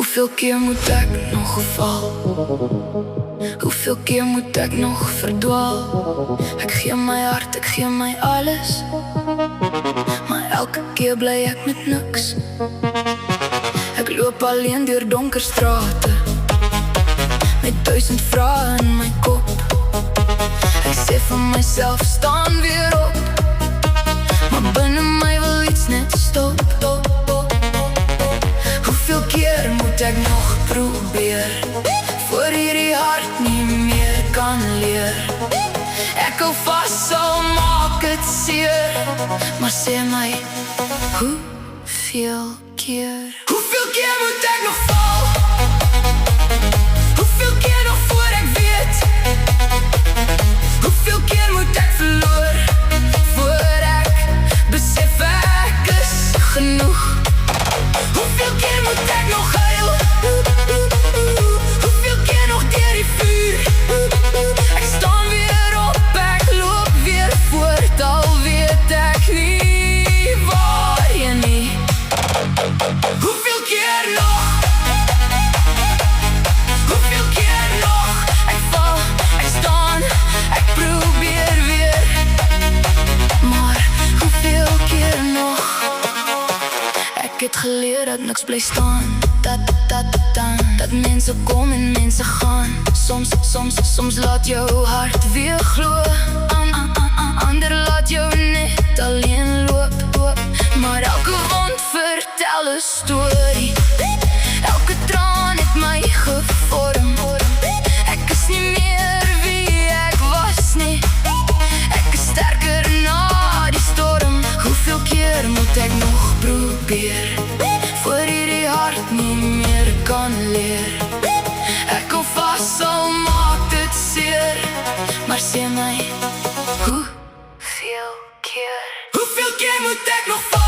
Hoeveel keer moet ek nog val? Hoeveel keer moet ek nog verdwaal? Ek gee my hart, ek gee my alles, maar elke keer bly ek met niks. Ek loop alleen deur donker strate, met 1000 vrae in my kop. Ek sê vir myself, staan weer op, maar binne my wil iets net stop. Hoeveel keer moet ek nog probeer, voor hierdie hart nie meer kan leer? Ek hou vas, al maak het seer, maar sê my, hoeveel keer? Hoeveel keer moet ek nog val? Hoeveel keer nog voor ek weet? Hoeveel keer moet ek verloor, voor ek besef ek is genoeg? Hoeveel keer moet ek nog huil? Hoeveel keer nog deur die vuur? Ek staan weer op, ek loop weer voort, al weet ek nie waarheen nie. Hoeveel keer nog? Hoeveel keer nog? Ek val, ek staan, ek probeer weer, maar hoeveel keer nog? Ek het geleer dat niks bly staan, dat mense kom en mense gaan. Soms laat jou hart weer glo, ander laat jou net alleen loop. Maar elke wond vertel 'n storie, elke traan het my gevorm. Ek is nie meer wie ek was nie, ek is sterker na die storm. Hoeveel keer moet ek nog probeer, voor hierdie hart nie meer kan leer? Ek hou vas, al maak dit seer, maar sê my, hoeveel keer? Hoeveel keer moet ek nog val?